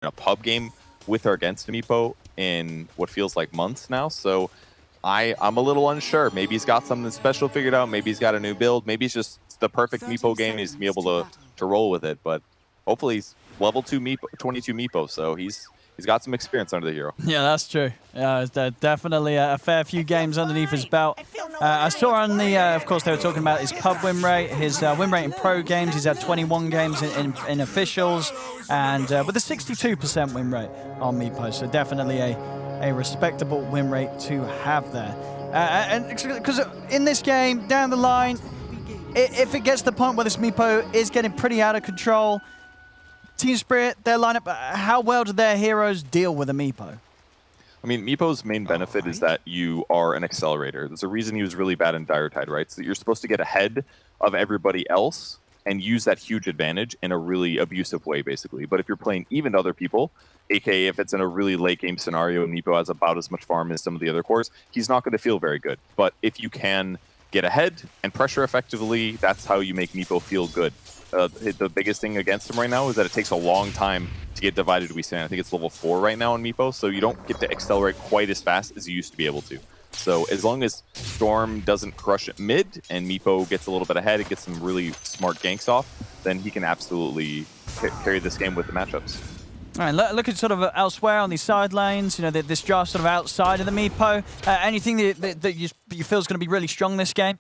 a pub game with or against Meepo in what feels like months now. So I'm a little unsure. Maybe he's got something special figured out. Maybe he's got a new build. Maybe it's just the perfect Meepo game. He's to be able to roll with it. But hopefully he's level 2 Meepo, 22 Meepo. So he's got some experience under the hero. Yeah, that's true. Yeah, there's definitely a fair few games underneath his belt. I saw on the, of course, they were talking about his pub win rate, his win rate in pro games. He's had 21 games in officials, and with a 62% win rate on Meepo. So definitely a respectable win rate to have there. And because in this game, down the line, if it gets to the point where this Meepo is getting pretty out of control, Team Spirit, their lineup, how well do their heroes deal with a Meepo? I mean, Meepo's main benefit is that you are an accelerator. There's a reason he was really bad in Dire Tide, right? So you're supposed to get ahead of everybody else and use that huge advantage in a really abusive way, basically. But if you're playing even to other people, aka if it's in a really late game scenario and Meepo has about as much farm as some of the other cores, he's not going to feel very good. But if you can get ahead and pressure effectively, that's how you make Meepo feel good. The biggest thing against him right now is that it takes a long time to get divided we stand. I think it's level 4 right now on Meepo, so you don't get to accelerate quite as fast as you used to be able to. So as long as Storm doesn't crush it mid and Meepo gets a little bit ahead and gets some really smart ganks off, then he can absolutely carry this game with the matchups. All right, looking sort of elsewhere on these side lanes, you know, this draft sort of outside of the Meepo. Anything that you feel is going to be really strong this game?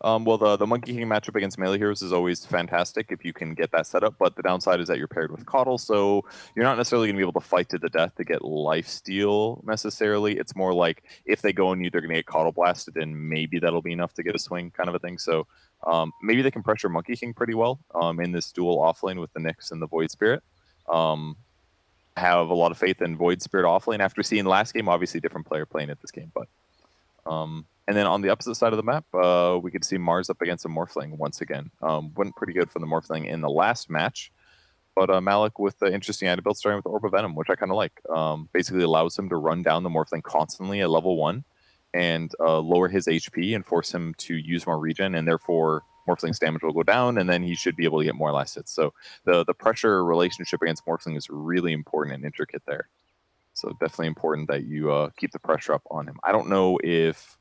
Well, the Monkey King matchup against melee heroes is always fantastic if you can get that set up, but the downside is that you're paired with Coddle, so you're not necessarily going to be able to fight to the death to get lifesteal necessarily. It's more like if they go on you, they're going to get Coddle blasted, and maybe that'll be enough to get a swing kind of a thing. So maybe they can pressure Monkey King pretty well in this dual offlane with the Nyx and the Void Spirit. Have a lot of faith in Void Spirit offlane after seeing last game. Obviously, different player playing it this game, but... and then on the opposite side of the map, we could see Mars up against a Morphling once again. Went pretty good for the Morphling in the last match, but Malik with the interesting item build starting with the Orb of Venom, which I kind of like. Basically allows him to run down the Morphling constantly at level 1 and lower his HP and force him to use more regen, and therefore Morphling's damage will go down, and then he should be able to get more last hits. So the pressure relationship against Morphling is really important and intricate there. So definitely important that you keep the pressure up on him. I don't know if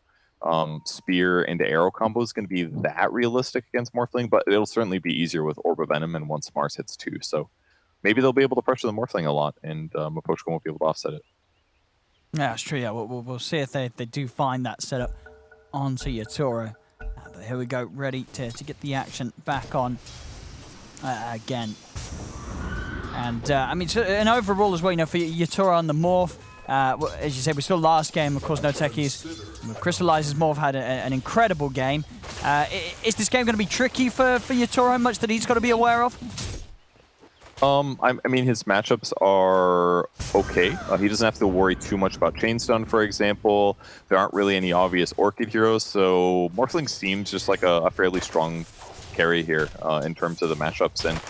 spear into arrow combo is going to be that realistic against Morphling, but it'll certainly be easier with Orb of Venom and once Mars hits 2. So maybe they'll be able to pressure the Morphling a lot, and Miposhka won't be able to offset it. Yeah, that's true. Yeah, we'll see if they do find that setup onto Yatoro. But here we go, ready to get the action back on again. And I mean, so, and overall as well, you know, for Yatoro on the Morph, as you said, we saw last game, of course, NoTechies, Crystallizer's Morph had an incredible game. Is this game going to be tricky for Yatoro? Much that he's got to be aware of? I mean, his matchups are okay. He doesn't have to worry too much about Chainstone, for example. There aren't really any obvious Orchid heroes, so Morphling seems just like a fairly strong carry here in terms of the matchups. And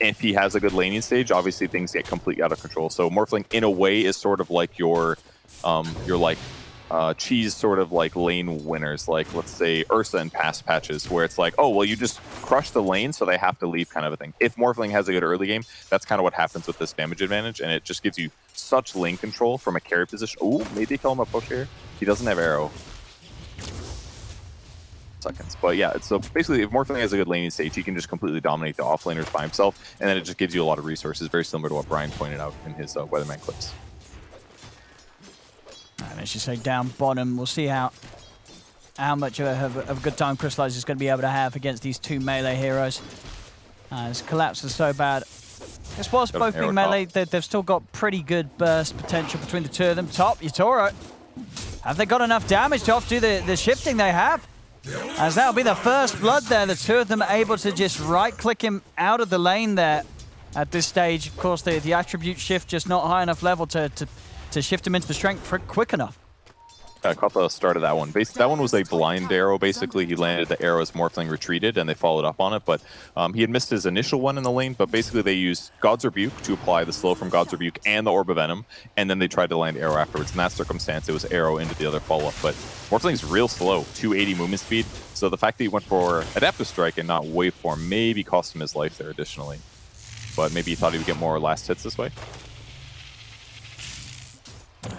if he has a good laning stage, obviously things get completely out of control. So Morphling, in a way, is sort of like your like cheese sort of like lane winners, like let's say Ursa in past patches, where it's like, oh, well, you just crush the lane, so they have to leave kind of a thing. If Morphling has a good early game, that's kind of what happens with this damage advantage, and it just gives you such lane control from a carry position. Oh, maybe call him a push here. He doesn't have arrow. Seconds. But yeah, so basically if Morphling has a good laning stage, he can just completely dominate the offlaners by himself, and then it just gives you a lot of resources, very similar to what Brian pointed out in his Weatherman clips. And as you say, down bottom, we'll see how much of a good time Crystallizer is going to be able to have against these two melee heroes. This collapse is so bad. This was both being melee, they've still got pretty good burst potential between the two of them. Top, Yatoro. Have they got enough damage to off do the shifting they have? As that'll be the first blood there. The two of them are able to just right-click him out of the lane there at this stage. Of course, the attribute shift just not high enough level to shift him into the strength quick enough. I caught the start of that one. That one was a blind arrow, basically. He landed the arrow as Morphling retreated, and they followed up on it. But he had missed his initial one in the lane, but basically they used God's Rebuke to apply the slow from God's Rebuke and the Orb of Venom, and then they tried to land arrow afterwards. In that circumstance, it was arrow into the other follow-up. But Morphling's real slow, 280 movement speed, so the fact that he went for Adaptive Strike and not Waveform maybe cost him his life there additionally. but maybe he thought he would get more last hits this way.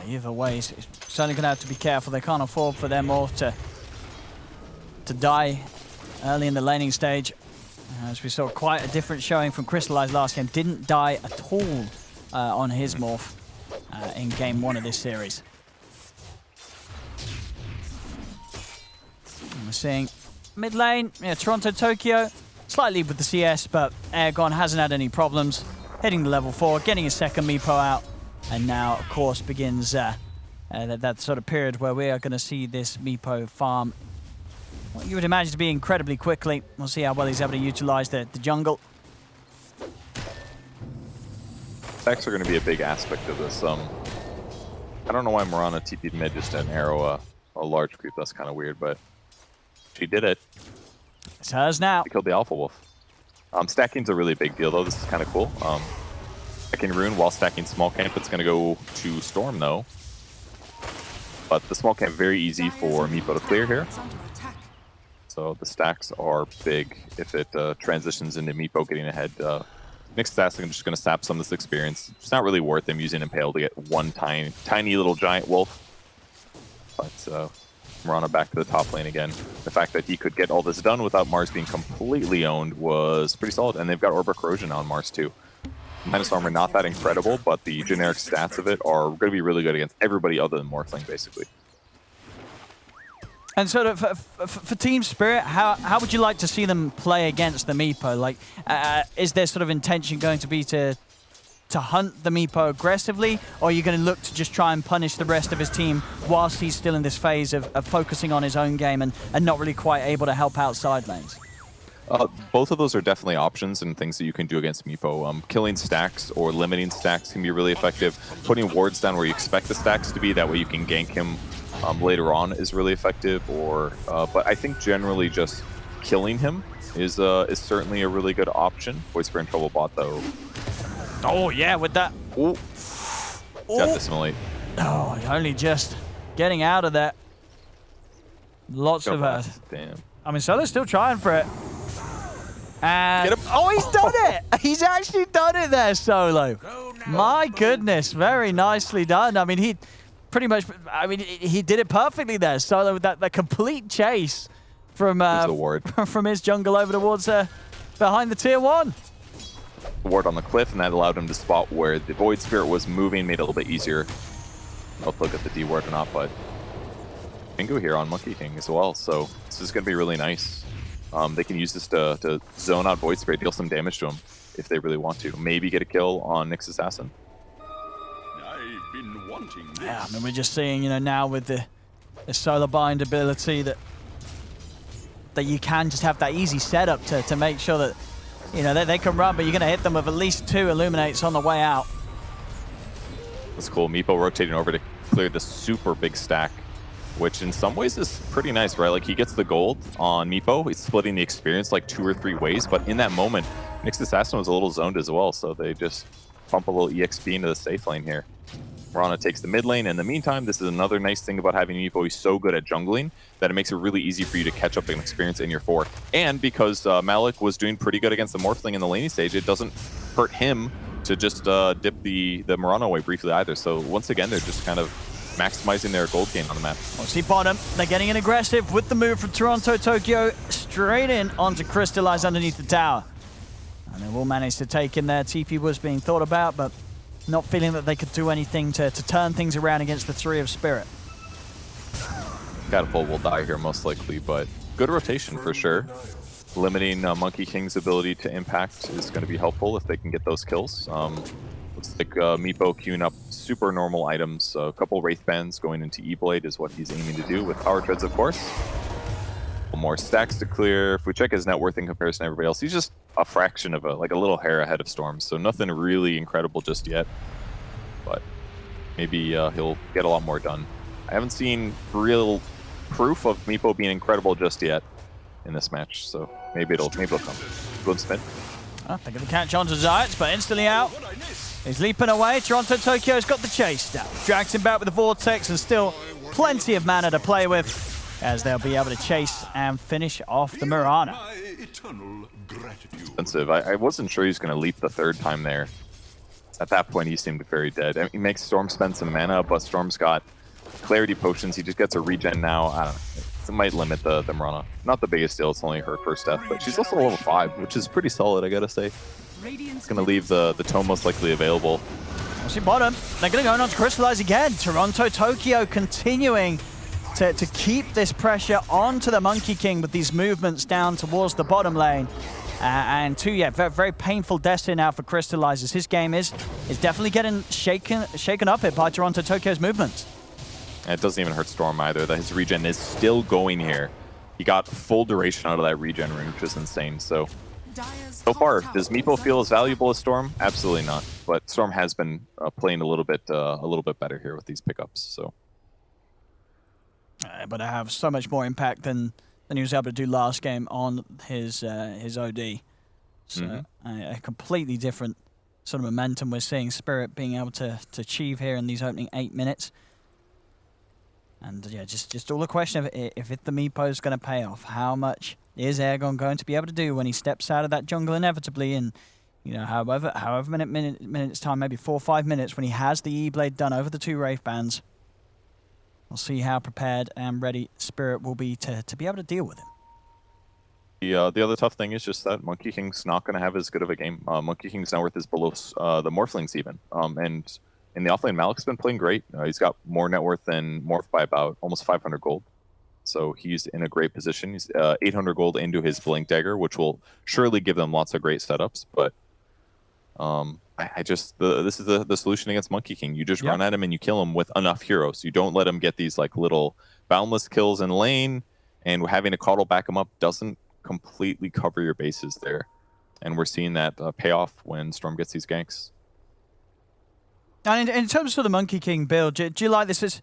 Either way, he's certainly going to have to be careful. They can't afford for them all to die early in the laning stage. As we saw, quite a different showing from Crystallize last game. Didn't die at all on his morph in game 1 of this series. And we're seeing mid lane, Toronto, Tokyo, slightly with the CS, but Airgon hasn't had any problems. Hitting the level 4, getting his second Meepo out, and now, of course, begins that sort of period where we are going to see this Meepo farm what you would imagine to be incredibly quickly. We'll see how well he's able to utilize the jungle. Stacks are going to be a big aspect of this. I don't know why Mirana TP'd mid just an arrow a large creep. That's kind of weird, but she did it. It's hers now. She killed the Alpha Wolf. Stacking's a really big deal, though. This is kind of cool. Stacking Rune while stacking Small Camp. It's going to go to Storm, though. But the Small Camp, very easy for Meepo to clear here. So the stacks are big if it transitions into Meepo getting ahead. Next stacks, I'm just going to sap some of this experience. It's not really worth him using Impale to get one tiny little giant wolf. But Mirana back to the top lane again. The fact that he could get all this done without Mars being completely owned was pretty solid. And they've got Orbital Corrosion on Mars too. Minus armor not that incredible, but the generic stats of it are going to be really good against everybody other than Morphling, basically. And sort of for Team Spirit, how would you like to see them play against the Meepo? Like, is their sort of intention going to be to hunt the Meepo aggressively, or are you going to look to just try and punish the rest of his team whilst he's still in this phase of focusing on his own game and not really quite able to help out side lanes? Both of those are definitely options and things that you can do against Meepo. Killing stacks or limiting stacks can be really effective. Putting wards down where you expect the stacks to be, that way you can gank him later on is really effective. But I think generally just killing him is certainly a really good option. Voice for in trouble bot though. Oh yeah, with that. Ooh. Got the assimilate. Oh, only just getting out of that. Lots of damn. I mean, Solo's still trying for it. And oh, he's done it! He's actually done it there, Solo. My goodness, very nicely done. I mean, he pretty much, he did it perfectly there, Solo, with that complete chase from from his jungle over towards behind the tier 1. Ward on the cliff, and that allowed him to spot where the Void Spirit was moving, made it a little bit easier. I'll look at the D ward or not, but Bingo here on Monkey King as well, so this is going to be really nice. They can use this to zone out Void Spirit, deal some damage to him if they really want to. Maybe get a kill on Nyx Assassin. I've been wanting this. Yeah, I mean, we're just seeing, now with the solar bind ability that you can just have that easy setup to make sure that, they can run, but you're going to hit them with at least 2 Illuminates on the way out. That's cool. Meepo rotating over to clear the super big stack, which in some ways is pretty nice, right? Like, he gets the gold on Meepo. He's splitting the experience like 2 or 3 ways, but in that moment, Nyx Assassin was a little zoned as well, so they just pump a little EXP into the safe lane here. Mirana takes the mid lane. In the meantime, this is another nice thing about having Meepo. He's so good at jungling that it makes it really easy for you to catch up an experience in your 4. And because Malik was doing pretty good against the Morphling in the laning stage, it doesn't hurt him to just dip the Mirana away briefly either. So once again, they're just kind of maximizing their gold gain on the map. We'll see bottom. They're getting in aggressive with the move from Toronto, Tokyo, straight in onto Crystallize underneath the tower. And they will manage to take in there. TP was being thought about, but not feeling that they could do anything to turn things around against the 3 of Spirit. Catapult will die here most likely, but good rotation for sure. Limiting Monkey King's ability to impact is going to be helpful if they can get those kills. Looks like Meepo queuing up super normal items. A couple Wraith Bands going into E-Blade is what he's aiming to do with Power Treads, of course. More stacks to clear. If we check his net worth in comparison to everybody else, he's just a fraction of a little hair ahead of Storm, so nothing really incredible just yet. But maybe he'll get a lot more done. I haven't seen real proof of Meepo being incredible just yet in this match, so maybe it'll come. Good spin. They're going to catch on to Zayats, but instantly out. He's leaping away. Toronto Tokyo's got the chase down. Drags him back with the Vortex and still plenty of mana to play with, as they'll be able to chase and finish off the Mirana. eternal gratitude. Expensive. I wasn't sure he was going to leap the third time there. At that point, he seemed very dead. I mean, he makes Storm spend some mana, but Storm's got clarity potions. He just gets a regen now. I don't know. It might limit the Mirana. Not the biggest deal. It's only her first death, but she's also level 5, which is pretty solid, I gotta say. It's going to leave the tome most likely available. We'll see bottom. They're going to go on to Crystallize again. Toronto, Tokyo continuing to keep this pressure onto the Monkey King with these movements down towards the bottom lane. And two, yeah, very, very painful destiny now for Crystallizers. His game is definitely getting shaken up here by Toronto, Tokyo's movements. And it doesn't even hurt Storm either. That his regen is still going here. He got full duration out of that regen rune, which is insane. So far, does Meepo feel as valuable as Storm? Absolutely not. But Storm has been playing a little bit better here with these pickups. So, but I have so much more impact than he was able to do last game on his OD. So a completely different sort of momentum we're seeing Spirit being able to achieve here in these opening 8 minutes. And yeah, just all the question of if the Meepo is going to pay off. How much is Aegon going to be able to do when he steps out of that jungle inevitably in, you know, however minutes time, maybe 4 or 5 minutes, when he has the E-Blade done over the 2 Wraith Bands. We'll see how prepared and ready Spirit will be to be able to deal with him. The other tough thing is just that Monkey King's not going to have as good of a game. Monkey King's net worth is below the Morphlings even. And in the offlane, Malik's been playing great. He's got more net worth than Morph by about almost 500 gold. So he's in a great position. He's 800 gold into his Blink Dagger, which will surely give them lots of great setups. But this is the solution against Monkey King. You just run at him and you kill him with enough heroes. You don't let him get these like little boundless kills in lane, and having a Coddle back him up doesn't completely cover your bases there. And we're seeing that pay off when Storm gets these ganks. And in terms of the Monkey King build, do you like this?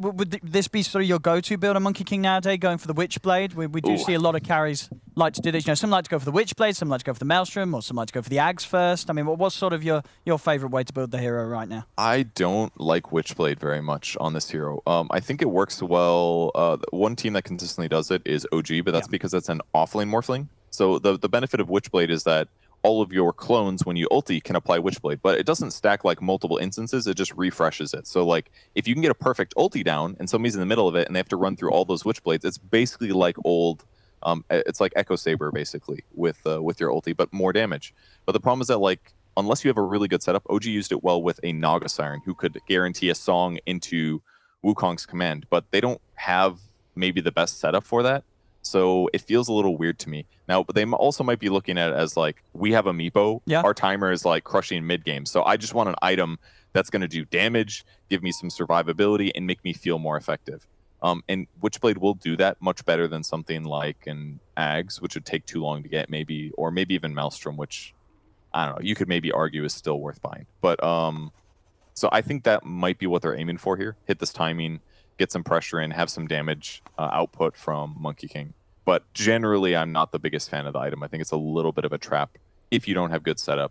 Would this be sort of your go-to build on Monkey King nowadays, going for the Witchblade? We do see a lot of carries like to do this. You know, some like to go for the Witchblade, some like to go for the Maelstrom, or some like to go for the Ags first. I mean, what's sort of your favorite way to build the hero right now? I don't like Witchblade very much on this hero. I think it works well. One team that consistently does it is OG, but that's because it's an offlane Morphling. So the benefit of Witchblade is that all of your clones, when you ulti, can apply Witchblade, but it doesn't stack like multiple instances, it just refreshes it. So like, if you can get a perfect ulti down and somebody's in the middle of it and they have to run through all those Witchblades, it's basically like old, it's like Echo Saber basically with your ulti, but more damage. But the problem is that like, unless you have a really good setup, OG used it well with a Naga Siren who could guarantee a song into Wukong's command, but they don't have maybe the best setup for that. So it feels a little weird to me. Now, but they also might be looking at it as like, we have a Meepo, our timer is like crushing mid-game. So I just want an item that's going to do damage, give me some survivability, and make me feel more effective. And Witchblade will do that much better than something like an Ags, which would take too long to get maybe, or maybe even Maelstrom, which, I don't know, you could maybe argue is still worth buying. But, so I think that might be what they're aiming for here. Hit this timing, get some pressure in, have some damage output from Monkey King. But generally, I'm not the biggest fan of the item. I think it's a little bit of a trap if you don't have good setup,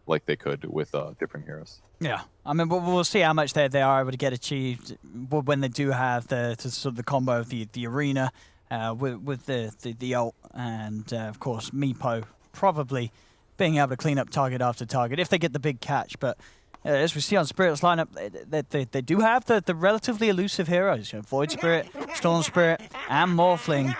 like they could with different heroes. Yeah, I mean, we'll see how much they are able to get achieved when they do have the sort of the combo of the arena with the ult, and of course Meepo probably being able to clean up target after target if they get the big catch. But as we see on Spirit's lineup, they do have the relatively elusive heroes. You know, Void Spirit, Storm Spirit, and Morphling,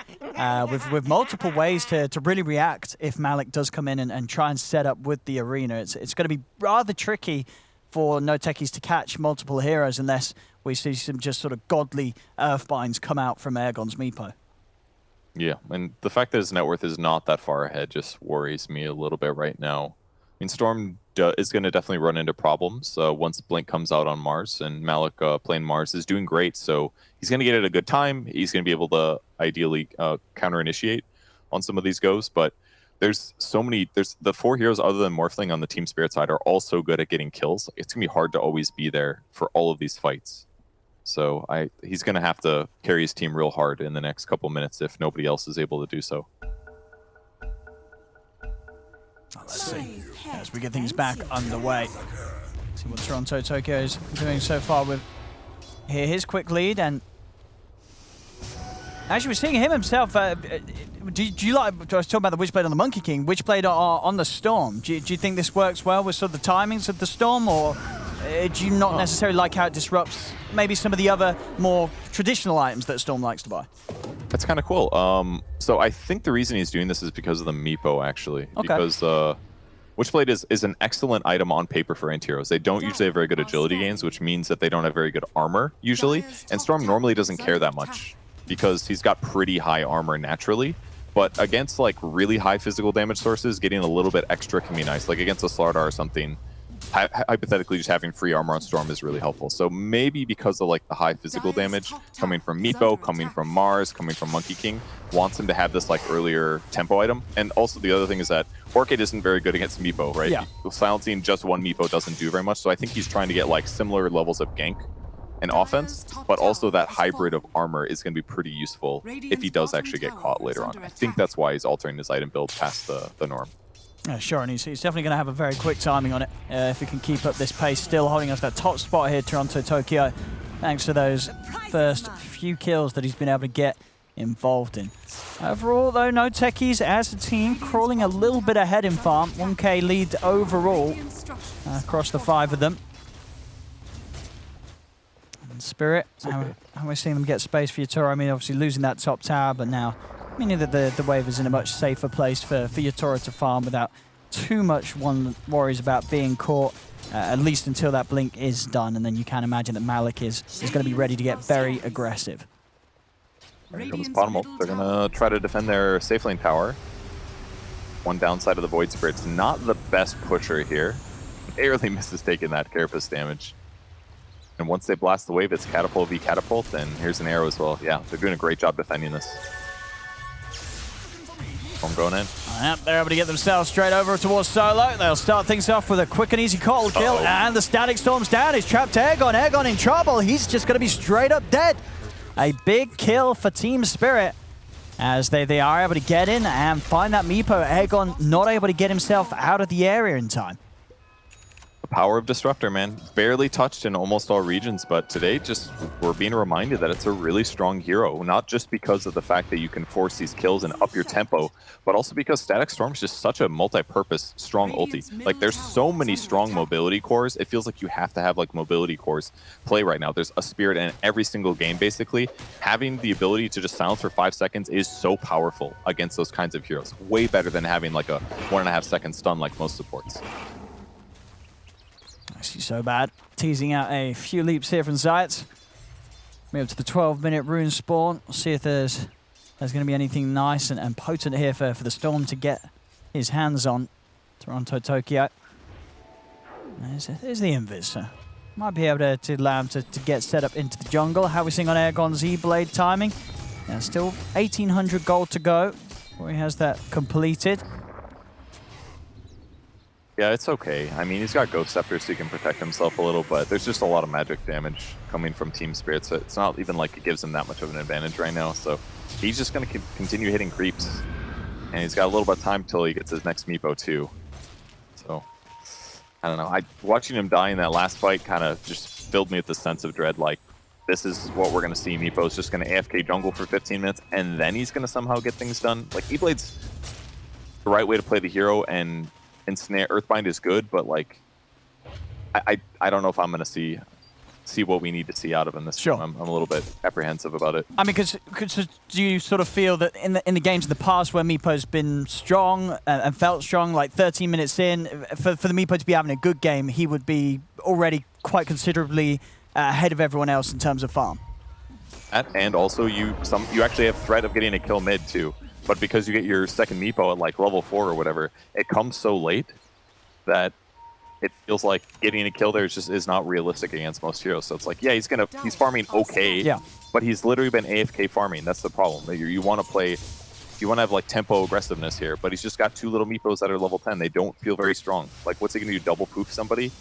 with multiple ways to really react if Malik does come in and try and set up with the arena. It's going to be rather tricky for NoTechies to catch multiple heroes unless we see some just sort of godly Earthbinds come out from Aegon's Meepo. Yeah, and the fact that his net worth is not that far ahead just worries me a little bit right now. I mean, Storm is going to definitely run into problems once Blink comes out on Mars, and Malik playing Mars is doing great, so he's going to get it at a good time. He's going to be able to ideally counter-initiate on some of these goes, but there's the 4 heroes other than Morphling on the Team Spirit side are all so good at getting kills. It's going to be hard to always be there for all of these fights. So he's going to have to carry his team real hard in the next couple minutes if nobody else is able to do so. Let's see as we get things back underway. See what Toronto Tokyo is doing so far with his quick lead, and actually we're seeing him himself do you like, I was talking about the Witchblade on the Monkey King, Witchblade on the Storm. Do you think this works well with sort of the timings of the Storm, or do you not necessarily like how it disrupts maybe some of the other more traditional items that Storm likes to buy? That's kind of cool. So I think the reason he's doing this is because of the Meepo, actually. Okay. Because Witchblade is an excellent item on paper for anti-heroes. They don't usually have very good agility gains, which means that they don't have very good armor, usually. And Storm normally doesn't care that much, because he's got pretty high armor naturally. But against like really high physical damage sources, getting a little bit extra can be nice. Like against a Slardar or something, hypothetically just having free armor on Storm is really helpful. So maybe because of like the high physical damage coming from Meepo, coming from Mars, coming from Monkey King, wants him to have this like earlier tempo item. And also the other thing is that Orchid isn't very good against Meepo, right? Yeah. Silencing just one Meepo doesn't do very much. So I think he's trying to get like similar levels of gank and offense, but also that hybrid of armor is going to be pretty useful if he does actually get caught later on. I think that's why he's altering his item build past the norm. Yeah, sure, and he's definitely going to have a very quick timing on it if he can keep up this pace, still holding us that top spot here, Toronto Tokyo, thanks to those first few kills that he's been able to get involved in. Overall, though, NoTechies as a team crawling a little bit ahead in farm, 1k lead overall across the 5 of them. Spirit, how are we seeing them get space for Yatoro? I mean, obviously losing that top tower, but now meaning that the wave is in a much safer place for Yatoro to farm without too much worries about being caught, at least until that blink is done, and then you can imagine that Malik is going to be ready to get very aggressive. Here comes bottom ult. They're going to try to defend their safe lane tower. One downside of the Void Spirit's not the best pusher here. Barely misses taking that Carapace damage. And once they blast the wave, it's Catapult v Catapult, and here's an arrow as well. Yeah, they're doing a great job defending this. I'm going in. Yep, they're able to get themselves straight over towards Solo. They'll start things off with a quick and easy call kill, and the Static Storm's down. He's trapped Aegon. Aegon in trouble. He's just going to be straight up dead. A big kill for Team Spirit as they are able to get in and find that Meepo. Aegon not able to get himself out of the area in time. The power of Disruptor, man. Barely touched in almost all regions, but today just we're being reminded that it's a really strong hero, not just because of the fact that you can force these kills and up your tempo, but also because Static Storm is just such a multi-purpose strong ulti. Like there's so many strong mobility cores, it feels like you have to have like mobility cores play right now. There's a Spirit in every single game basically. Having the ability to just silence for 5 seconds is so powerful against those kinds of heroes. Way better than having like a 1.5 second stun like most supports. Actually so bad. Teasing out a few leaps here from Zayat. Move to the 12-minute rune spawn. We'll see if there's going to be anything nice and potent here for the Storm to get his hands on. Toronto Tokyo. There's the Invis. Might be able to allow him to get set up into the jungle. How are we seeing on Aegon's Z-Blade timing? Yeah, still 1,800 gold to go before he has that completed. Yeah, it's okay. I mean, he's got Ghost Scepter so he can protect himself a little, but there's just a lot of magic damage coming from Team Spirit, so it's not even like it gives him that much of an advantage right now. So he's just going to continue hitting creeps, and he's got a little bit of time till he gets his next Meepo too. So, I don't know. Watching him die in that last fight kind of just filled me with the sense of dread, like, this is what we're going to see. Meepo's just going to AFK jungle for 15 minutes, and then he's going to somehow get things done. Like, E-Blade's the right way to play the hero, and Ensnare Earthbind is good, but like I don't know if I'm gonna see what we need to see out of him this Sure. time. I'm a little bit apprehensive about it. I mean, because do you sort of feel that in the games in the past where Meepo's been strong and felt strong, like 13 minutes in, for the Meepo to be having a good game, he would be already quite considerably ahead of everyone else in terms of farm? And also you actually have threat of getting a kill mid too. But because you get your second Meepo at like level 4 or whatever, it comes so late that it feels like getting a kill there is not realistic against most heroes. So it's like, yeah, he's farming okay, yeah, but he's literally been AFK farming. That's the problem. You want to have like tempo aggressiveness here, but he's just got 2 little Meepos that are level 10. They don't feel very strong. Like, what's he gonna do? Double poof somebody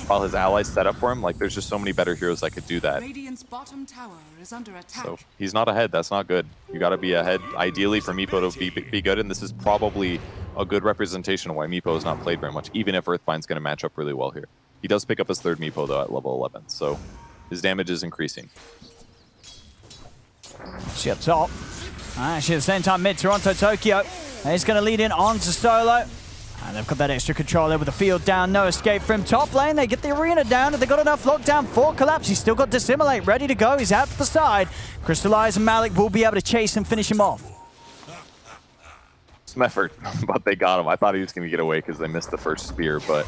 while his allies set up for him? Like, there's just so many better heroes that could do that. Radiant's bottom tower is under attack. So he's not ahead. That's not good. You got to be ahead, ideally, for Meepo to be good, and this is probably a good representation of why Meepo has not played very much, even if Earthbind's going to match up really well here. He does pick up his 3rd Meepo, though, at level 11, so his damage is increasing. See up top. Actually, at the same time, mid Toronto Tokyo is going to lead in on to Solo. And they've got that extra control there with the field down. No escape from top lane. They get the arena down. They've got enough lockdown for Collapse. He's still got Dissimulate ready to go. He's out to the side. Crystallize and Malik will be able to chase and finish him off. Some effort, but they got him. I thought he was going to get away because they missed the first spear, but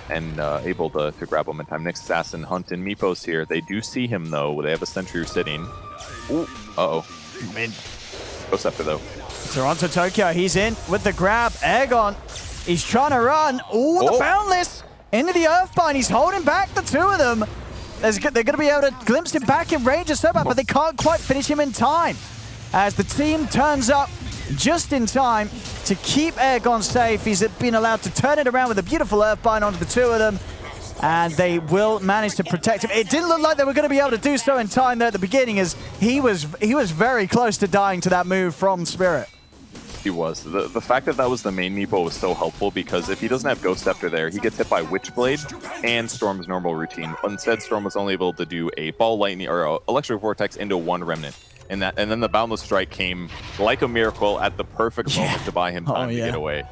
able to grab him in time. Next assassin, Hunt and Meepos here. They do see him though. They have a sentry sitting. Ooh, uh-oh. Mid. Go Scepter though. Toronto Tokyo, he's in with the grab. Aegon, he's trying to run. Ooh, the Boundless into the Earthbind. He's holding back the two of them. They're going to be able to glimpse him back in range of so bad, but they can't quite finish him in time. As the team turns up just in time to keep Aegon safe. He's been allowed to turn it around with a beautiful Earthbind onto the two of them, and they will manage to protect him. It didn't look like they were going to be able to do so in time there at the beginning, as he was very close to dying to that move from Spirit. He was. The fact that that was the main Meepo was so helpful, because if he doesn't have Ghost Scepter there, he gets hit by Witchblade and Storm's normal routine. Instead, Storm was only able to do a Ball Lightning or a Electric Vortex into one Remnant. And then the Boundless Strike came like a miracle at the perfect moment to buy him time to get away.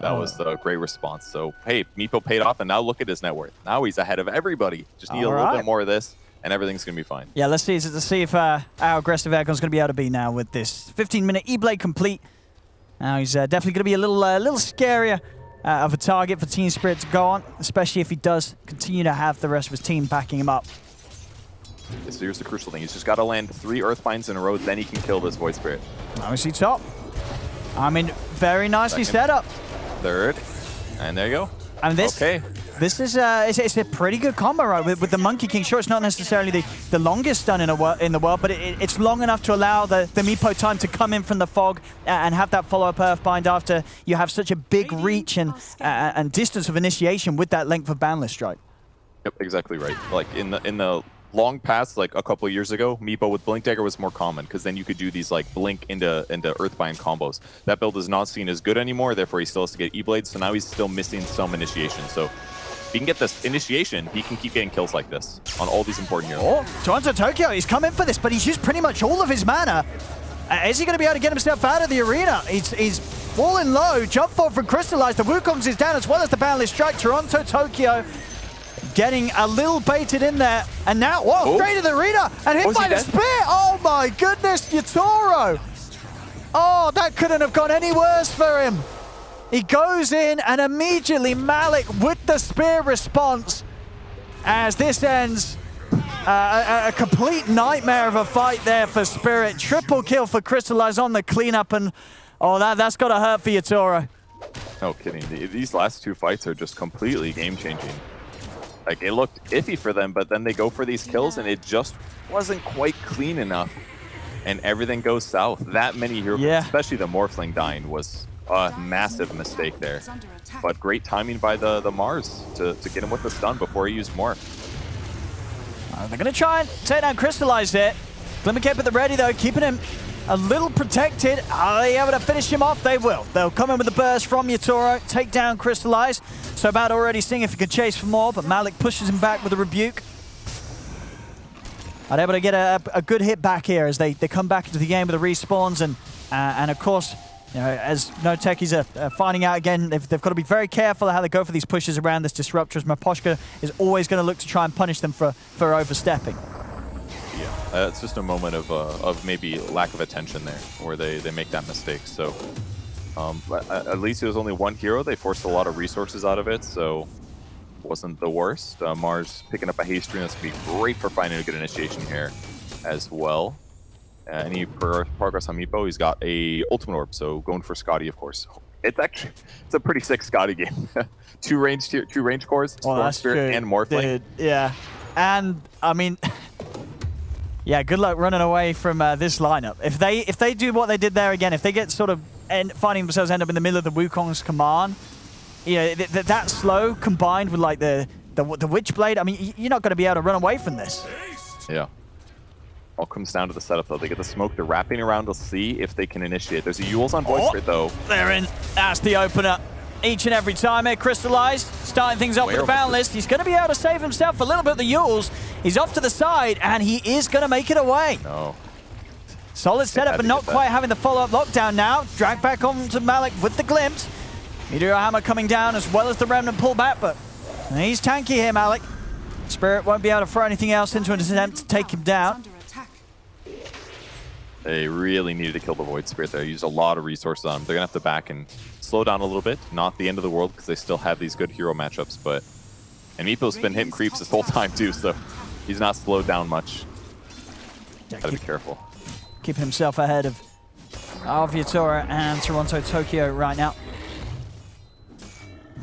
That was the great response. So, hey, Meepo paid off, and now look at his net worth. Now he's ahead of everybody. Just need a little bit more of this, and everything's going to be fine. Yeah, let's see if how aggressive Aegon's going to be able to be now with this 15-minute E-Blade complete. Now he's definitely going to be a little scarier of a target for Team Spirit to go on, especially if he does continue to have the rest of his team backing him up. So here's the crucial thing. He's just got to land 3 Earthbinds in a row, then he can kill this Void Spirit. Now we see top. I mean, very nicely set up. Third. And there you go. And this, this is it's a pretty good combo, right? With the Monkey King. Sure, it's not necessarily the longest stun in the world, but it's long enough to allow the Meepo time to come in from the fog and have that follow-up Earthbind after you have such a big reach and distance of initiation with that length of Boundless Strike. Yep, exactly right. Like in the long past, like a couple of years ago, Meepo with Blink Dagger was more common, because then you could do these like Blink into Earthbind combos. That build is not seen as good anymore, therefore he still has to get E-Blade, so now he's still missing some initiation. So if he can get this initiation, he can keep getting kills like this on all these important heroes. Oh, Toronto Tokyo, he's come in for this, but he's used pretty much all of his mana. Is he going to be able to get himself out of the arena? He's falling low. Jump forward from Crystallize. The Wukong's is down as well as the Boundless Strike. Toronto Tokyo getting a little baited in there, and now, whoa, straight to the arena, and hit by the spear! Oh my goodness, Yatoro! Oh, that couldn't have gone any worse for him. He goes in, and immediately Malik with the spear response, as this ends a complete nightmare of a fight there for Spirit. Triple kill for Crystallize on the cleanup, and oh, that's got to hurt for Yatoro. No kidding. These last 2 fights are just completely game-changing. Like, it looked iffy for them, but then they go for these kills, and it just wasn't quite clean enough, and everything goes south. That many heroes, especially the Morphling dying, was a massive mistake there. But great timing by the Mars to get him with the stun before he used Morph. They're going to try and take down Crystallize here. Glimmercape at the ready, though, keeping him a little protected. Are they able to finish him off? They will. They'll come in with a burst from Yatoro, take down Crystallize. So bad already seeing if he can chase for more, but Malik pushes him back with a rebuke. Are able to get a good hit back here as they come back into the game with the respawns, and of course, you know, as NoTechies are finding out again, they've got to be very careful how they go for these pushes around this disruptor, as Maposhka is always going to look to try and punish them for overstepping. Yeah, it's just a moment of maybe lack of attention there, where they make that mistake. So at least it was only 1 hero. They forced a lot of resources out of it, so wasn't the worst. Mars picking up a haste stream. That's going to be great for finding a good initiation here as well. Any progress on Meepo? He's got a ultimate orb, so going for Scotty, of course. It's a pretty sick Scotty game. 2 range cores, Storm Spirit and Morphling. Yeah, and I mean, yeah, good luck running away from this lineup. If they do what they did there again, if they get sort of finding themselves end up in the middle of the Wukong's command, you know, that slow combined with like the Witchblade, I mean, you're not going to be able to run away from this. Yeah. All comes down to the setup, though. They get the smoke. They're wrapping around to see if they can initiate. There's a Yules on Void Spirit, though. They're in. That's the opener. Each and every time here, Crystallized, starting things up with the Boundless. He's going to be able to save himself a little bit of the Yules. He's off to the side, and he is going to make it away. No. Solid setup, but not quite having the follow-up lockdown now. Drag back on to Malik with the glimpse. Meteor Hammer coming down as well as the Remnant pull back, but he's tanky here, Malik. Spirit won't be able to throw anything else into an attempt to take him down. They really needed to kill the Void Spirit there. Used a lot of resources on him. They're going to have to back and slow down a little bit. Not the end of the world because they still have these good hero matchups, but... And Meepo's been hitting creeps this whole time too, so he's not slowed down much. Gotta be careful. Keep himself ahead of Viatora and Toronto Tokyo right now.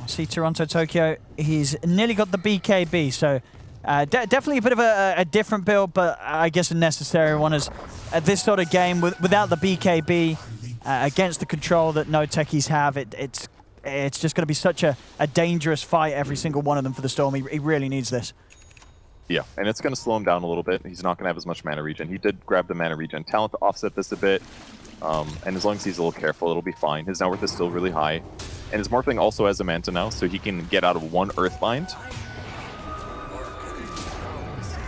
I see Toronto Tokyo, he's nearly got the BKB, so definitely a bit of a different build, but I guess a necessary one as at this sort of game without the BKB against the control that NoTechies have, it's just going to be such a dangerous fight, every single one of them for the Storm. He really needs this. Yeah, and it's going to slow him down a little bit. He's not going to have as much mana regen. He did grab the mana regen talent to offset this a bit, and as long as he's a little careful, it'll be fine. His net worth is still really high, and his Morphling also has a Manta now, so he can get out of one Earthbind.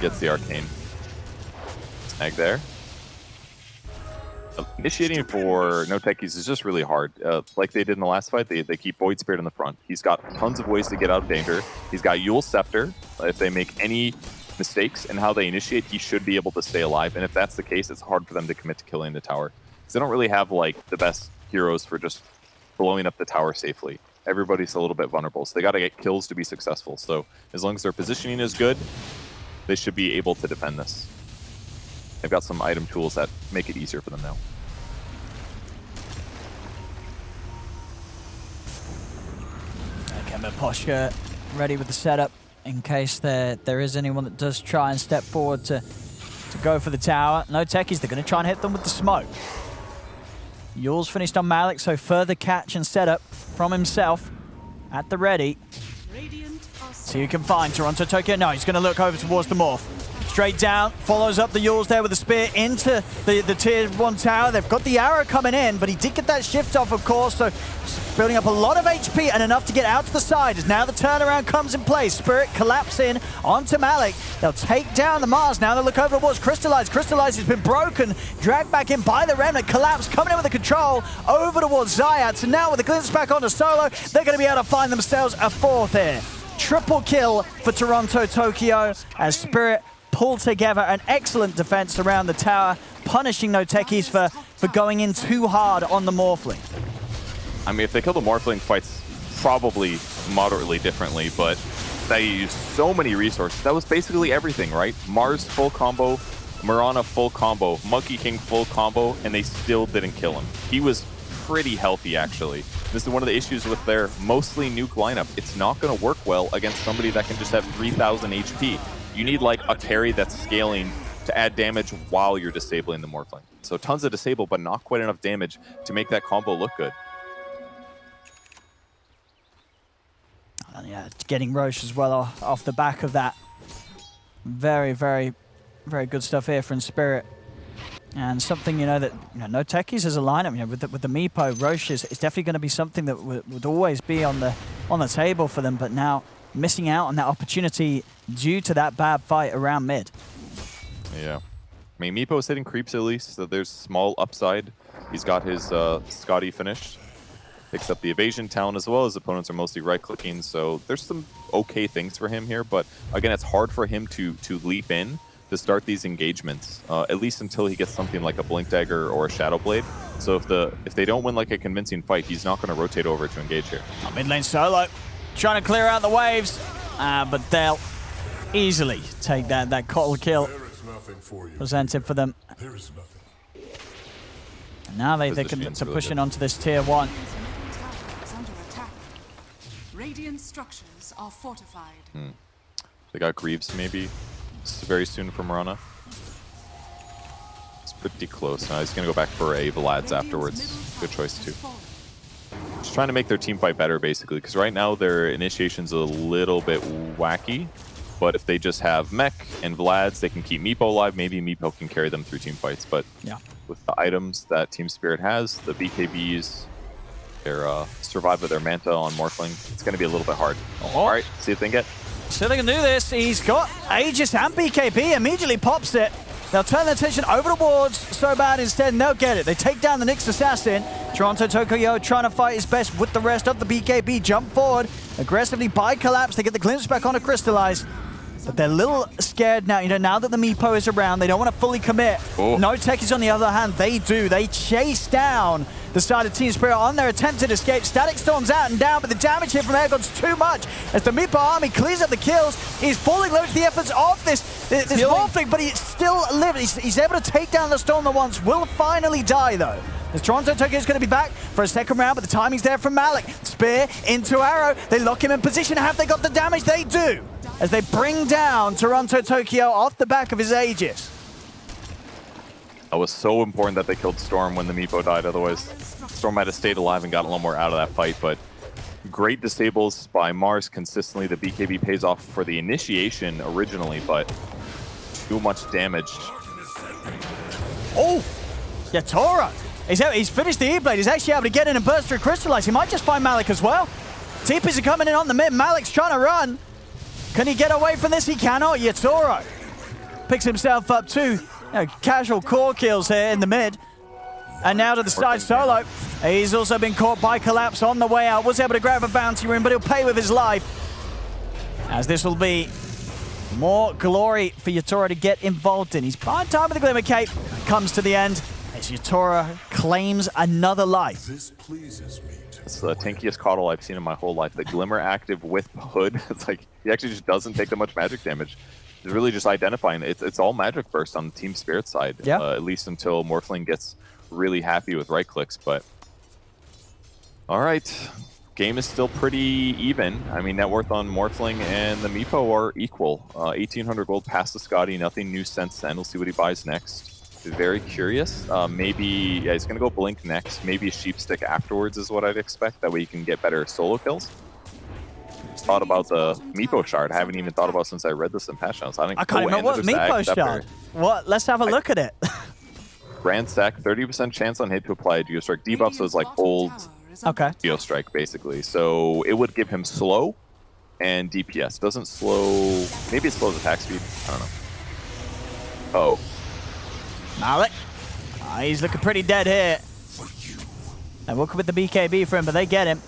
Gets the Arcane. Snag there. Initiating for NoTechies is just really hard. Like they did in the last fight, they keep Void Spirit in the front. He's got tons of ways to get out of danger. He's got Yule's Scepter. If they make any mistakes in how they initiate, he should be able to stay alive. And if that's the case, it's hard for them to commit to killing the tower. Because they don't really have like the best heroes for just blowing up the tower safely. Everybody's a little bit vulnerable, so they got to get kills to be successful. So as long as their positioning is good, they should be able to defend this. They've got some item tools that make it easier for them now. Okay, Poshka ready with the setup in case there is anyone that does try and step forward to go for the tower. NoTechies, they're going to try and hit them with the smoke. Yule's finished on Malik, so further catch and setup from himself at the ready. See who can find Toronto Tokyo. No, he's going to look over towards the Morph. Straight down, follows up the Yules there with the spear into the tier 1 tower. They've got the arrow coming in, but he did get that shift off, of course, so building up a lot of HP and enough to get out to the side as now the turnaround comes in place. Spirit collapsing onto Malik. They'll take down the Mars. Now they look over towards Crystallize. Crystallize has been broken, dragged back in by the Remnant. Collapse coming in with the control over towards Zayat. So now with the glimpse back onto Solo, they're going to be able to find themselves a 4th here. Triple kill for Toronto Tokyo as Spirit pull together an excellent defense around the tower, punishing NoTechies for going in too hard on the Morphling. I mean, if they kill the Morphling, fights probably moderately differently, but they used so many resources. That was basically everything, right? Mars full combo, Mirana full combo, Monkey King full combo, and they still didn't kill him. He was pretty healthy, actually. This is one of the issues with their mostly nuke lineup. It's not going to work well against somebody that can just have 3,000 HP. You need like a carry that's scaling to add damage while you're disabling the Morphling. So tons of disable, but not quite enough damage to make that combo look good. And yeah, getting Roche as well off the back of that. Very, very, very good stuff here from Spirit. And something, you know, that NoTechies as a lineup, with the Meepo, Roche is definitely going to be something that would always be on the table for them, but now missing out on that opportunity due to that bad fight around mid. Yeah. I mean, Meepo's hitting creeps at least, so there's small upside. He's got his Scotty finished. Picks up the evasion talent as well, as opponents are mostly right-clicking, so there's some okay things for him here, but again, it's hard for him to leap in to start these engagements, at least until he gets something like a Blink Dagger or a Shadow Blade. So if they don't win like a convincing fight, he's not going to rotate over to engage here. Mid lane Solo trying to clear out the waves, but they'll easily take that Cottle kill presented for them. And now they can push in onto this tier 1. Radiant structures are fortified. They got Greaves maybe very soon from Mirana. It's pretty close. Now he's going to go back for a Vlad's afterwards. Good choice too. Just trying to make their team fight better basically, because right now their initiation's a little bit wacky. But if they just have Mech and Vlad's, they can keep Meepo alive. Maybe Meepo can carry them through team fights. But yeah, with the items that Team Spirit has, the BKBs, their survive with their Manta on Morphling, it's going to be a little bit hard. All right, see if they can get. So they can do this. He's got Aegis and BKB, immediately pops it. They'll turn their attention over towards So Bad instead, and they'll get it. They take down the next assassin. Toronto Tokyo trying to fight his best with the rest of the BKB. Jump forward, aggressively by Collapse. They get the glimpse back on a Crystallize. But they're a little scared now. You know, now that the Meepo is around, they don't want to fully commit. Oh. NoTechies, on the other hand, they do. They chase down the side of Team Spirit on their attempted escape. Static Storm's out and down, but the damage here from Airgon's too much. As the Meepo army clears up the kills, he's falling low to the efforts of this Morphling, but he still lives. He's able to take down the Storm that once will finally die, though. As Toronto Tokyo is going to be back for a second round, but the timing's there from Malik. Spear into Arrow. They lock him in position. Have they got the damage? They do, as they bring down Toronto Tokyo off the back of his Aegis. It was so important that they killed Storm when the Meepo died, otherwise Storm might have stayed alive and got a little more out of that fight, but great disables by Mars consistently. The BKB pays off for the initiation originally, but too much damage. Oh! Yatora! He's finished the E-Blade. He's actually able to get in and burst through Crystallize. He might just find Malik as well. TPs are coming in on the mid. Malik's trying to run. Can he get away from this? He cannot. Yatora picks himself up too. Casual core kills here in the mid. And now to the side solo. He's also been caught by Collapse on the way out. Was able to grab a bounty room, but he'll pay with his life. As this will be more glory for Yatora to get involved in. He's buying time with the Glimmer Cape. Comes to the end as Yatora claims another life. This pleases me. It's the tankiest Coddle I've seen in my whole life. The Glimmer active with Hood. It's like he actually just doesn't take that much magic damage. It's really just identifying. It's all magic burst on the Team Spirit side. Yeah. At least until Morphling gets really happy with right clicks. But all right, game is still pretty even. I mean, net worth on Morphling and the Meepo are equal. 1,800 gold past the Scotty. Nothing new since then. We'll see what he buys next. Very curious. Maybe he's gonna go Blink next. Maybe a Sheepstick afterwards is what I'd expect. That way you can get better solo kills. Just thought about the Meepo shard. I haven't even thought about since I read this in patch notes. I can't remember what Meepo shard. What? Let's have a look at it. Grand stack, 30% chance on hit to apply a Geostrike debuff, so it's like old Geostrike basically. So it would give him slow and DPS. Doesn't slow. Maybe it slows attack speed. I don't know. Oh. Malik. He's looking pretty dead here. And we'll come with the BKB for him, but they get him.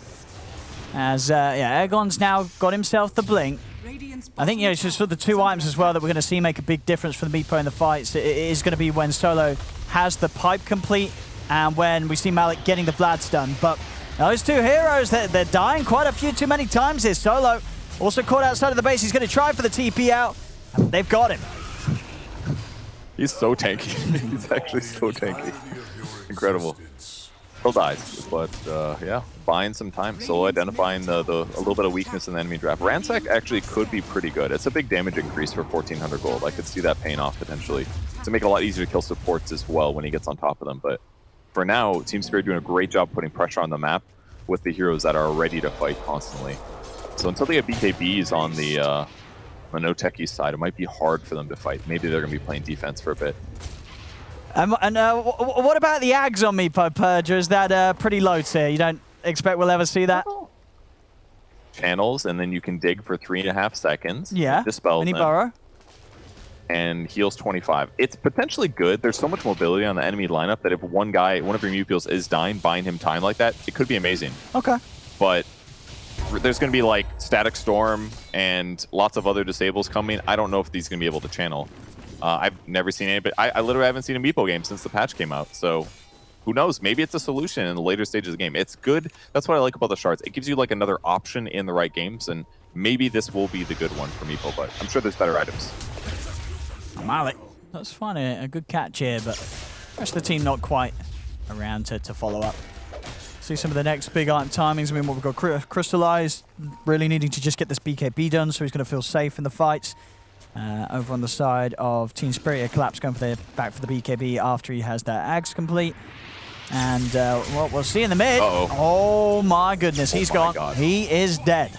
As, Airgon's now got himself the Blink. I think, it's just for the two items as well that we're going to see make a big difference for the Meepo in the fights. It is going to be when Solo has the pipe complete and when we see Malik getting the Vlad stun. But those two heroes, they're dying quite a few too many times here. Solo also caught outside of the base. He's going to try for the TP out. They've got him. He's so tanky. He's actually so tanky. Incredible. Still dies, but yeah, buying some time. Still identifying a little bit of weakness in the enemy draft. Ransack actually could be pretty good. It's a big damage increase for 1,400 gold. I could see that paying off potentially to make it a lot easier to kill supports as well when he gets on top of them. But for now, Team Spirit doing a great job putting pressure on the map with the heroes that are ready to fight constantly. So until they have BKBs on the NoTechies side, it might be hard for them to fight. Maybe they're going to be playing defense for a bit. What about the Ags on Meepo, Purger? Is that pretty low tier? You don't expect we'll ever see that? Channels, and then you can dig for 3.5 seconds. Yeah. Dispel Mini them. Burrow. And heals 25. It's potentially good. There's so much mobility on the enemy lineup that if one of your Meeples is dying, buying him time like that, it could be amazing. Okay. But there's going to be like Static Storm and lots of other disables coming. I don't know if these are going to be able to channel. I've never seen any, but I literally haven't seen a Meepo game since the patch came out. So who knows? Maybe it's a solution in the later stages of the game. It's good. That's what I like about the shards. It gives you like another option in the right games, and maybe this will be the good one for Meepo, but I'm sure there's better items. Malik. That's fine. A good catch here, but the rest of the team not quite around to follow up. See some of the next big item timings. I mean, we've got Crystallize really needing to just get this BKB done, so he's going to feel safe in the fights. Over on the side of Team Spirit, Collapse going back for the BKB after he has that Ags complete. And what we'll see in the mid. Oh my goodness, he's gone. God. He is dead.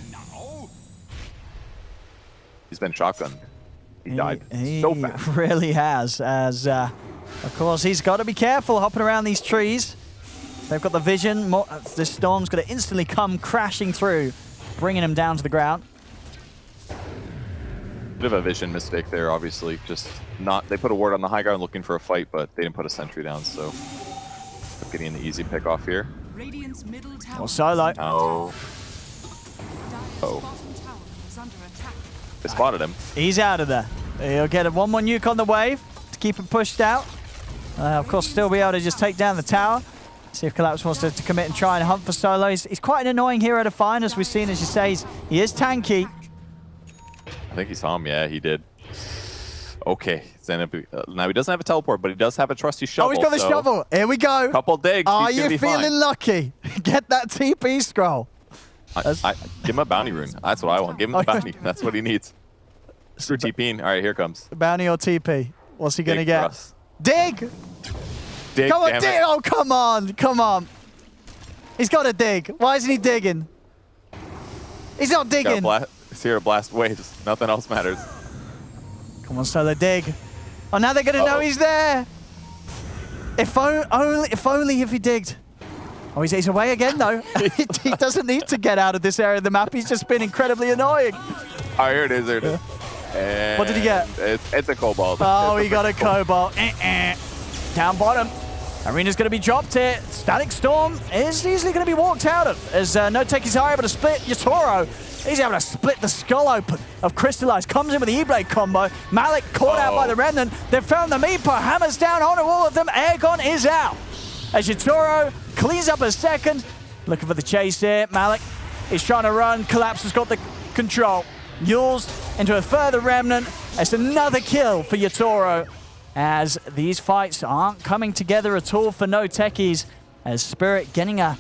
He's been shotgunned. He died so fast. He really has. As of course, he's got to be careful hopping around these trees. They've got the vision. This storm's going to instantly come crashing through, bringing him down to the ground. Bit of a vision mistake there, obviously. Just not. They put a ward on the high ground looking for a fight, but they didn't put a sentry down, so getting the easy pick off here. Radiant's middle tower. Well, Solo. Oh. Dire's Oh. bottom tower is under attack. They spotted him. He's out of there. He'll get a 1-1 nuke on the wave to keep him pushed out. Of course, still be able to just take down the tower. See if Collapse wants to commit and try and hunt for Solo. He's quite an annoying hero to find, as we've seen, as you say. He is tanky. I think he saw him. Yeah, he did. Okay. Now he doesn't have a teleport, but he does have a trusty shovel. Oh, he's got the shovel. Here we go. Couple digs. Are he's gonna you be feeling fine. lucky? Get that TP scroll. Give him a bounty rune. That's what I want. Give him the bounty. That's what he needs. Screw TPing. All right, here comes. Bounty or TP? What's he going to Dig get? for us. Dig! Dig, Come on, damn dig! it. Oh, come on. Come on. He's got to dig. Why isn't he digging? He's not digging. He's here to blast waves. Nothing else matters. Come on, Solo, dig. Oh, now they're going to know he's there. If only if he digged. Oh, he's away again, though. He doesn't need to get out of this area of the map. He's just been incredibly annoying. Oh, here it is. Here it is. And What did he get? It's a cobalt. Oh, he got a cobalt. Down bottom. Arena's going to be dropped here. Static Storm is easily going to be walked out of, as NoTechies are able to split Yatoro. He's able to split the skull open of Crystallize. Comes in with the E-Blade combo. Malik caught out by the Remnant. They've found the Meepo. Hammers down onto all of them. Airgon is out. As Yatoro cleans up a second. Looking for the chase here. Malik is trying to run. Collapse has got the control. Yules into a further Remnant. It's another kill for Yatoro, as these fights aren't coming together at all for NoTechies, as Spirit getting a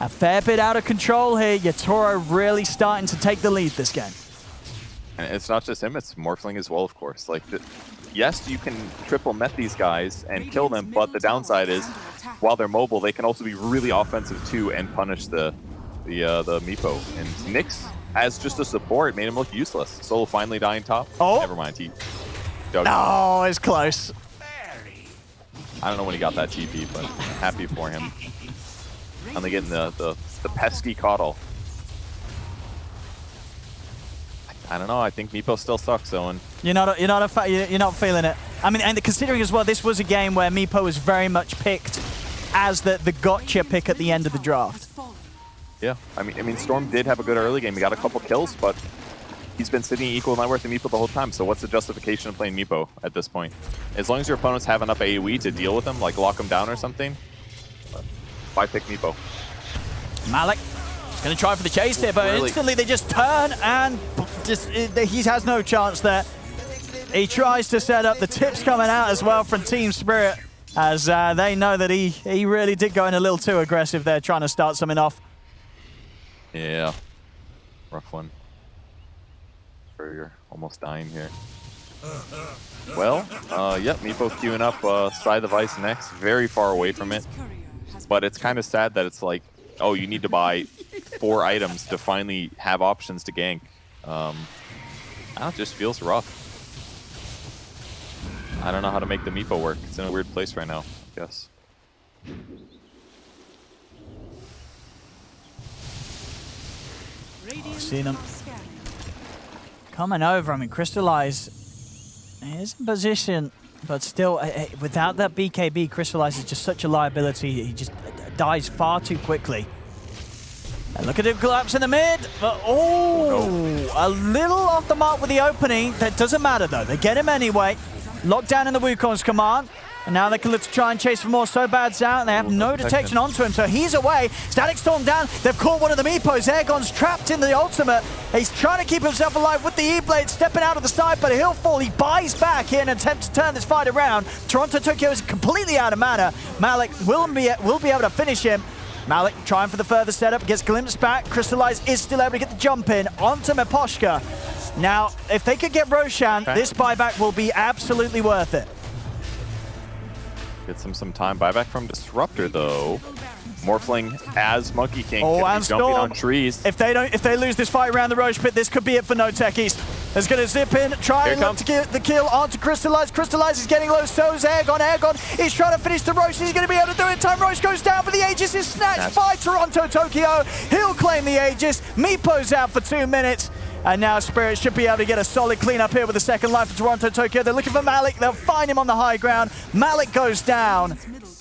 fair bit out of control here. Yatoro really starting to take the lead this game. And it's not just him, it's Morphling as well, of course. Like, yes, you can triple met these guys and kill them, but the downside is, while they're mobile, they can also be really offensive too and punish the Meepo. And Nyx, as just a support, made him look useless. Solo finally dying top. Oh. Never mind, he dug. Oh, it's close. I don't know when he got that TP, but I'm happy for him. Finally getting the pesky coddle. I don't know. I think Meepo still sucks, Owen. You're not feeling it. I mean, and considering as well, this was a game where Meepo was very much picked as the gotcha pick at the end of the draft. Yeah, I mean, Storm did have a good early game. He got a couple kills, but he's been sitting equal net worth to Meepo the whole time. So what's the justification of playing Meepo at this point? As long as your opponents have enough AoE to deal with him, like lock him down or something, why pick Meepo? Malik is going to try for the chase here, but Really? instantly they just turn and he has no chance there. He tries to set up. The tips coming out as well from Team Spirit, as they know that he really did go in a little too aggressive there, trying to start something off. Yeah, rough one. You're almost dying here. Well, yep, Meepo's queuing up Side of Ice next, very far away from it. But it's kind of sad that it's like, oh, you need to buy 4 items to finally have options to gank. I don't know, it just feels rough. I don't know how to make the Meepo work. It's in a weird place right now, I guess. Seen him coming over. I mean, Crystallize is in position, but still, without that BKB, Crystallize is just such a liability. He just dies far too quickly. And look at him collapse in the mid. But, a little off the mark with the opening. That doesn't matter, though. They get him anyway. Locked down in the Wukong's command. And now they can look to try and chase for more. So bad's out, and they have no detection onto him, so he's away. Static Storm down. They've caught one of the Meepos. Airgon's trapped in the ultimate. He's trying to keep himself alive with the E-Blade, stepping out of the side, but he'll fall. He buys back in an attempt to turn this fight around. Toronto Tokyo is completely out of mana. Malik will be able to finish him. Malik trying for the further setup, gets glimpsed back. Crystallize is still able to get the jump in onto Meposhka. Now, if they could get Roshan, this buyback will be absolutely worth it. Gets him some time. Buyback from Disruptor, though. Morphling as Monkey King. Oh, can and be jumping Storm. on trees. If they lose this fight around the Roche Pit, this could be it for NoTechies. Is going to zip in, try and look to get the kill onto Crystallize. Crystallize is getting low, so is Airgon. Airgon is trying to finish the Roche. He's going to be able to do it in time. Roche goes down, but the Aegis is snatched by Toronto Tokyo. He'll claim the Aegis. Meepo's out for 2 minutes. And now Spirit should be able to get a solid cleanup here with the second life of Toronto Tokyo. They're looking for Malik. They'll find him on the high ground. Malik goes down. Middle barracks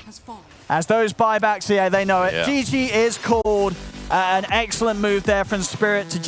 has fallen. As those buybacks, yeah, they know it. Yeah. GG is called. An excellent move there from Spirit to